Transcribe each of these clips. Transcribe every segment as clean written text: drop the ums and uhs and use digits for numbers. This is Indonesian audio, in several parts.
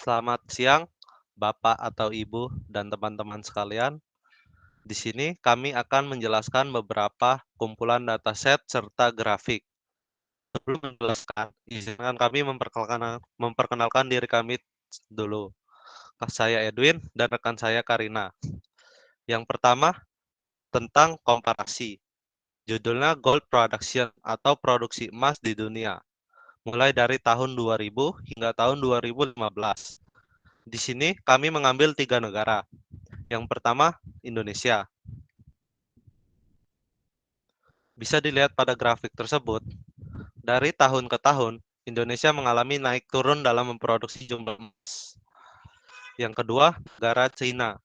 Selamat siang, Bapak atau Ibu dan teman-teman sekalian. Di sini kami akan menjelaskan beberapa kumpulan dataset serta grafik. Sebelum menjelaskan, izinkan kami memperkenalkan diri kami dulu. Saya Edwin dan rekan saya Karina. Yang pertama, tentang komparasi. Judulnya Gold Production atau produksi emas di dunia, mulai dari tahun 2000 hingga tahun 2015. Di sini kami mengambil 3 negara. Yang pertama, Indonesia. Bisa dilihat pada grafik tersebut, dari tahun ke tahun, Indonesia mengalami naik turun dalam memproduksi jumlah emas. Yang kedua, negara Cina.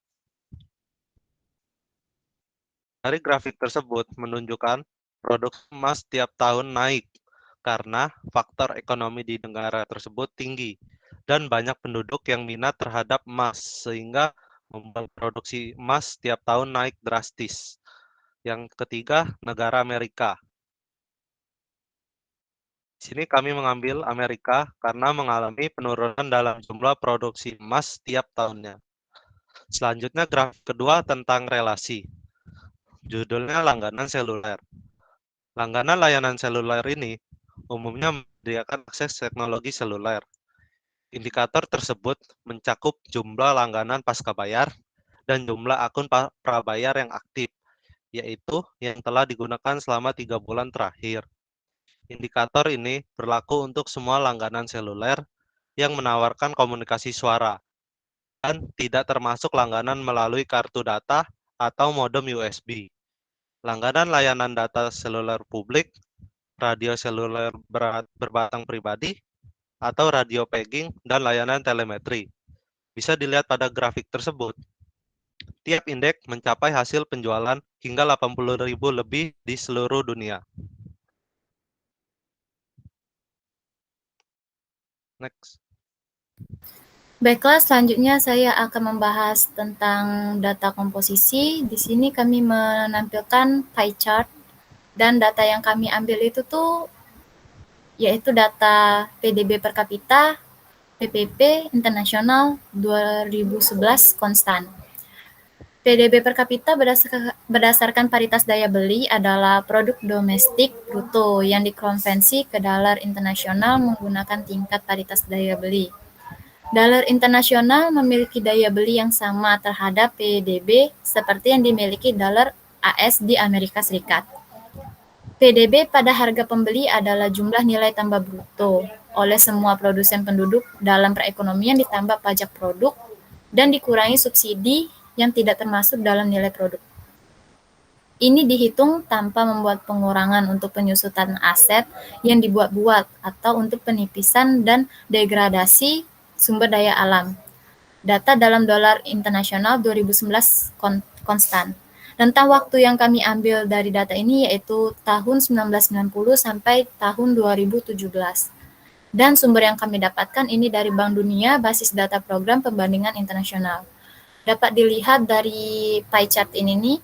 Dari grafik tersebut menunjukkan produksi emas tiap tahun naik karena faktor ekonomi di negara tersebut tinggi dan banyak penduduk yang minat terhadap emas sehingga membuat produksi emas tiap tahun naik drastis. Yang ketiga, negara Amerika. Di sini kami mengambil Amerika karena mengalami penurunan dalam jumlah produksi emas tiap tahunnya. Selanjutnya grafik kedua tentang relasi. Judulnya langganan seluler. Langganan layanan seluler ini umumnya menyediakan akses teknologi seluler. Indikator tersebut mencakup jumlah langganan pasca bayar dan jumlah akun prabayar yang aktif, yaitu yang telah digunakan selama 3 bulan terakhir. Indikator ini berlaku untuk semua langganan seluler yang menawarkan komunikasi suara dan tidak termasuk langganan melalui kartu data atau modem USB. Langganan layanan data seluler publik, radio seluler berbatang pribadi, atau radio pegging dan layanan telemetri. Bisa dilihat pada grafik tersebut. Tiap indeks mencapai hasil penjualan hingga 80.000 lebih di seluruh dunia. Next. Baiklah, selanjutnya saya akan membahas tentang data komposisi. Di sini kami menampilkan pie chart dan data yang kami ambil itu tuh yaitu data PDB per kapita, PPP internasional 2011 konstan. PDB per kapita berdasarkan paritas daya beli adalah produk domestik bruto yang dikonversi ke dolar internasional menggunakan tingkat paritas daya beli. Dolar internasional memiliki daya beli yang sama terhadap PDB seperti yang dimiliki dolar AS di Amerika Serikat. PDB pada harga pembeli adalah jumlah nilai tambah bruto oleh semua produsen penduduk dalam perekonomian ditambah pajak produk dan dikurangi subsidi yang tidak termasuk dalam nilai produk. Ini dihitung tanpa membuat pengurangan untuk penyusutan aset yang dibuat-buat atau untuk penipisan dan degradasi sumber daya alam. Data dalam dolar internasional 2011 konstan. Rentang waktu yang kami ambil dari data ini yaitu tahun 1990 sampai tahun 2017. Dan sumber yang kami dapatkan ini dari Bank Dunia basis data program pembandingan internasional. Dapat dilihat dari pie chart ini nih,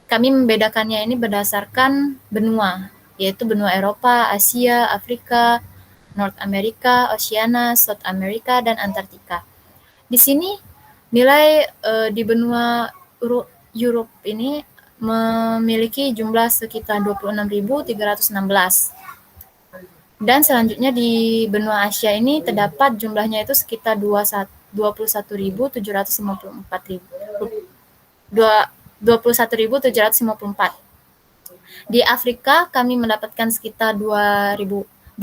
kami membedakannya ini berdasarkan benua, yaitu benua Eropa, Asia, Afrika, North America, Oceania, South America, dan Antartika. Di sini nilai di benua Europe ini memiliki jumlah sekitar 26.316. Dan selanjutnya di benua Asia ini terdapat jumlahnya itu sekitar 21.754. Di Afrika kami mendapatkan sekitar 21.404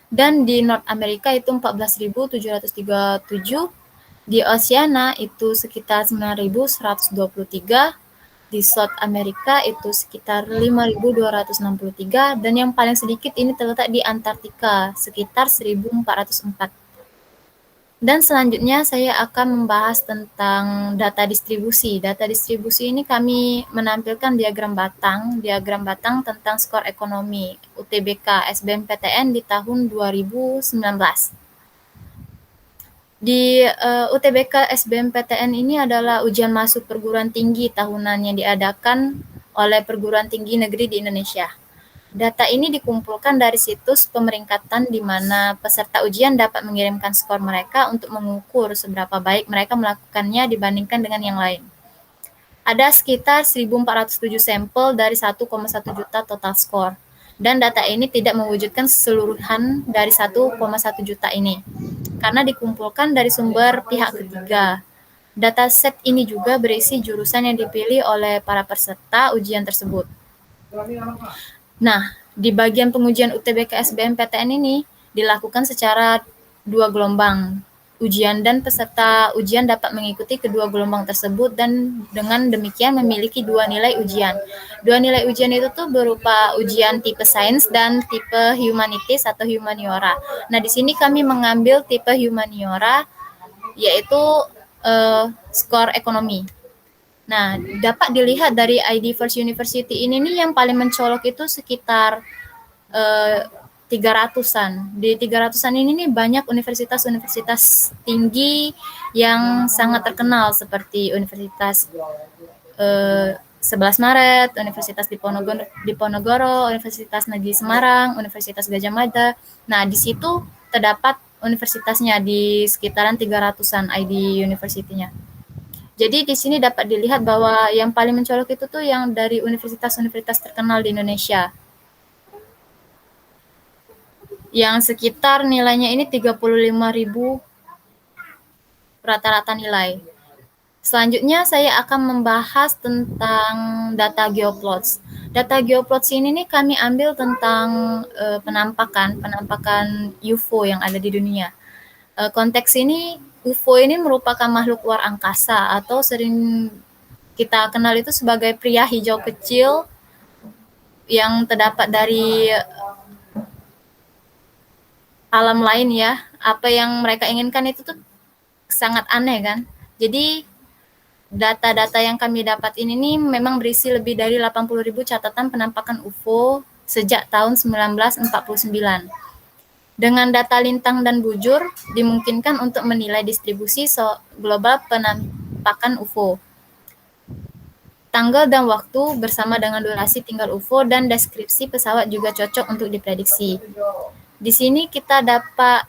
dan di North America itu 14.737, di Oceania itu sekitar 9.123, di South America itu sekitar 5.263 dan yang paling sedikit ini terletak di Antartika sekitar 1.404. Dan selanjutnya saya akan membahas tentang data distribusi. Data distribusi ini kami menampilkan diagram batang tentang skor ekonomi UTBK SBMPTN di tahun 2019. Di UTBK SBMPTN ini adalah ujian masuk perguruan tinggi tahunan yang diadakan oleh perguruan tinggi negeri di Indonesia. Data ini dikumpulkan dari situs pemeringkatan di mana peserta ujian dapat mengirimkan skor mereka untuk mengukur seberapa baik mereka melakukannya dibandingkan dengan yang lain. Ada sekitar 1.407 sampel dari 1,1 juta total skor. Dan data ini tidak mewujudkan keseluruhan dari 1,1 juta ini, karena dikumpulkan dari sumber pihak ketiga. Dataset ini juga berisi jurusan yang dipilih oleh para peserta ujian tersebut. Nah, di bagian pengujian UTBK SBMPTN ini dilakukan secara 2 gelombang ujian dan peserta ujian dapat mengikuti kedua gelombang tersebut dan dengan demikian memiliki 2 nilai ujian. 2 nilai ujian itu tuh berupa ujian tipe sains dan tipe humanities atau humaniora. Nah, di sini kami mengambil tipe humaniora yaitu skor ekonomi. Nah, dapat dilihat dari ID First University ini nih yang paling mencolok itu sekitar 300-an. Di 300-an ini nih banyak universitas-universitas tinggi yang sangat terkenal seperti Universitas 11 Maret, Universitas Diponegoro, Universitas Negeri Semarang, Universitas Gajah Mada. Nah, di situ terdapat universitasnya di sekitaran 300-an ID university-nya. Jadi di sini dapat dilihat bahwa yang paling mencolok itu tuh yang dari universitas-universitas terkenal di Indonesia. Yang sekitar nilainya ini 35.000 rata-rata nilai. Selanjutnya saya akan membahas tentang data geoplots. Data geoplots ini nih kami ambil tentang penampakan UFO yang ada di dunia. Konteks ini UFO ini merupakan makhluk luar angkasa atau sering kita kenal itu sebagai pria hijau kecil yang terdapat dari alam lain ya. Apa yang mereka inginkan itu tuh sangat aneh kan. Jadi data-data yang kami dapat ini nih memang berisi lebih dari 80.000 catatan penampakan UFO sejak tahun 1949. Dengan data lintang dan bujur, dimungkinkan untuk menilai distribusi global penampakan UFO. Tanggal dan waktu bersama dengan durasi tinggal UFO dan deskripsi pesawat juga cocok untuk diprediksi. Di sini kita dapat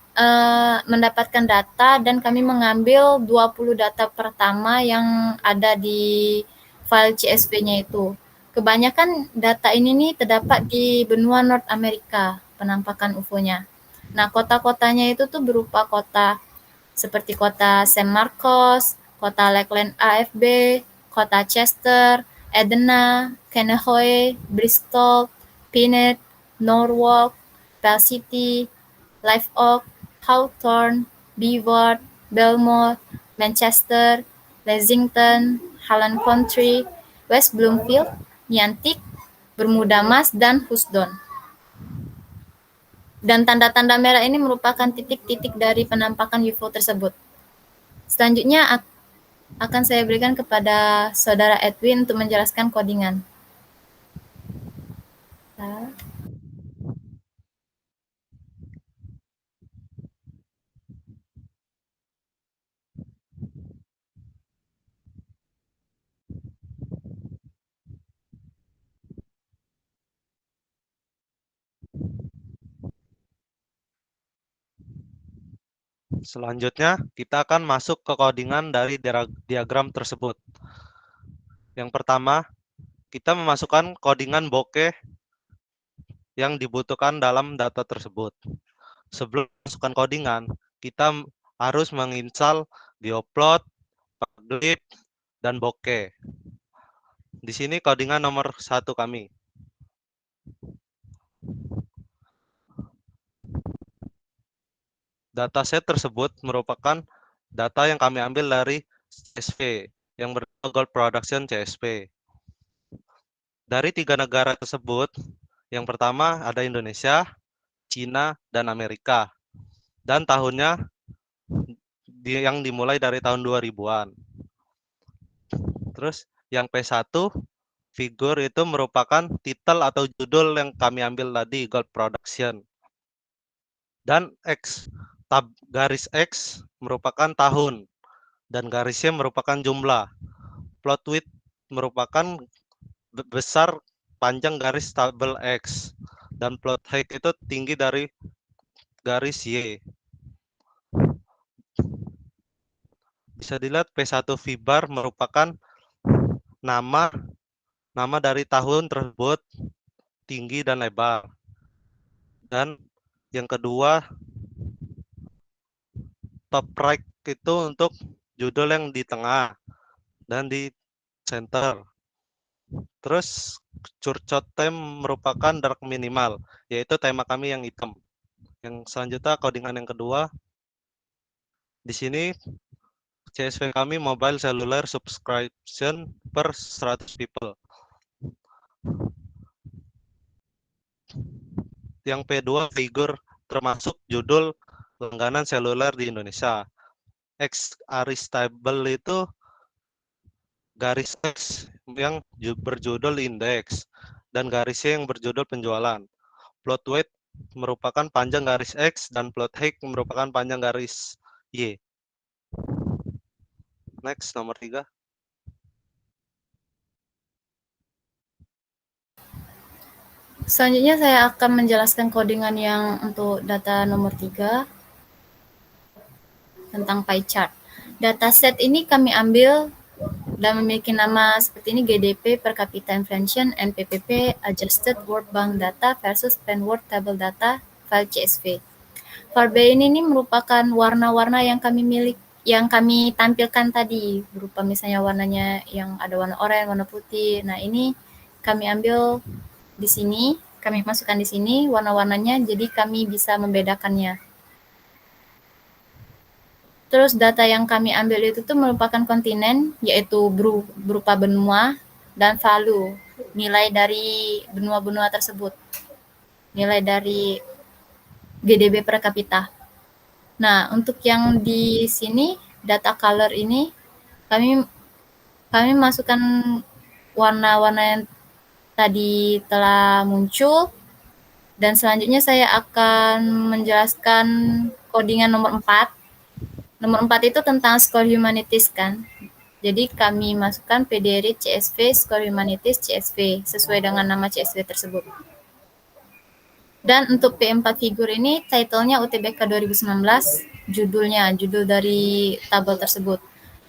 mendapatkan data dan kami mengambil 20 data pertama yang ada di file CSV-nya itu. Kebanyakan data ini nih terdapat di benua North Amerika penampakan UFO-nya. Nah, kota-kotanya itu tuh berupa kota seperti kota San Marcos, kota Lakeland AFB, kota Chester, Edna, Kaneohe, Bristol, Pinner, Norwalk, Pell City, Live Oak, Hawthorne, Brevard, Belmont, Manchester, Lexington, Highland Country, West Bloomfield, Niantic, Bermuda Mas, dan Houston. Dan tanda-tanda merah ini merupakan titik-titik dari penampakan UFO tersebut. Selanjutnya akan saya berikan kepada Saudara Edwin untuk menjelaskan codingan. Selanjutnya, kita akan masuk ke codingan dari diagram tersebut. Yang pertama, kita memasukkan codingan bokeh yang dibutuhkan dalam data tersebut. Sebelum masukkan codingan, kita harus menginstal geoplot, paglit, dan bokeh. Di sini codingan nomor 1 kami. Dataset tersebut merupakan data yang kami ambil dari CSV yang bernama Gold Production CSV. Dari 3 negara tersebut, yang pertama ada Indonesia, Cina, dan Amerika. Dan tahunnya yang dimulai dari tahun 2000-an. Terus yang P1 figur itu merupakan titel atau judul yang kami ambil tadi, Gold Production. Dan X, garis X merupakan tahun dan garisnya merupakan jumlah. Plot width merupakan besar panjang garis tabel X dan plot height itu tinggi dari garis Y. Bisa dilihat P1 VBAR merupakan nama dari tahun tersebut, tinggi dan lebar. Dan yang kedua, top right itu untuk judul yang di tengah dan di center. Terus curcot theme merupakan dark minimal, yaitu tema kami yang hitam. Yang selanjutnya codingan yang kedua, di sini CSV kami mobile cellular subscription per 100 people. Yang P2 figur termasuk judul langganan seluler di Indonesia. X aristable itu garis X yang berjudul indeks dan garis Y yang berjudul penjualan. Plot weight merupakan panjang garis X dan plot height merupakan panjang garis Y. Next, nomor 3. Selanjutnya saya akan menjelaskan codingan yang untuk data nomor 3 tentang pie chart. Dataset ini kami ambil dan memiliki nama seperti ini: GDP per capita inflation, NPPP, Adjusted World Bank Data versus Penworld Table Data, file CSV. File B ini merupakan warna-warna yang kami tampilkan tadi, berupa misalnya warnanya yang ada warna oranye, warna putih. Nah, ini kami ambil di sini, kami masukkan di sini warna-warnanya, jadi kami bisa membedakannya. Terus data yang kami ambil itu tuh merupakan kontinen, yaitu berupa benua dan value, nilai dari benua-benua tersebut, nilai dari GDP per kapita. Nah, untuk yang di sini data color ini kami masukkan warna-warna yang tadi telah muncul, dan selanjutnya saya akan menjelaskan codingan nomor 4. Nomor 4 itu tentang score humanities kan. Jadi kami masukkan PDRI CSV score humanities CSV sesuai dengan nama CSV tersebut. Dan untuk P4 figur ini title-nya UTBK 2019, judul dari tabel tersebut.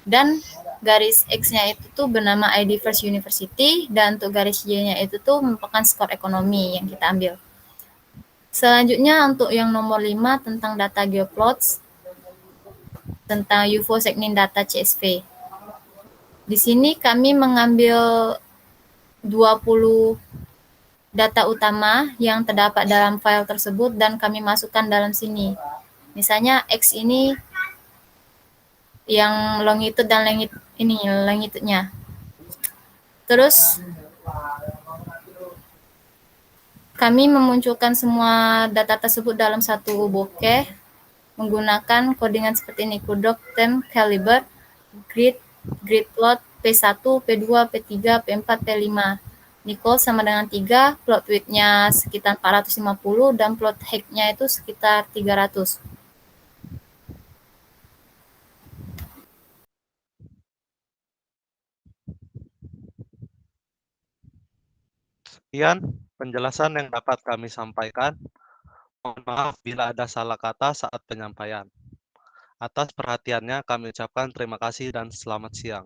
Dan garis X-nya itu tuh bernama ID First University, dan untuk garis Y-nya itu tuh merupakan skor ekonomi yang kita ambil. Selanjutnya untuk yang nomor 5 tentang data geoplots, tentang UFO Segnin data CSV. Di sini kami mengambil 20 data utama yang terdapat dalam file tersebut dan kami masukkan dalam sini. Misalnya X ini yang longitude dan longitude-nya. Terus kami memunculkan semua data tersebut dalam satu bokeh menggunakan codingan seperti ini: Kudok, Tem, Caliber, Grid plot, P1, P2, P3, P4, P5. Nicole sama dengan 3, plot width-nya sekitar 450 dan plot height-nya itu sekitar 300. Sekian penjelasan yang dapat kami sampaikan. Mohon maaf bila ada salah kata saat penyampaian. Atas perhatiannya kami ucapkan terima kasih dan selamat siang.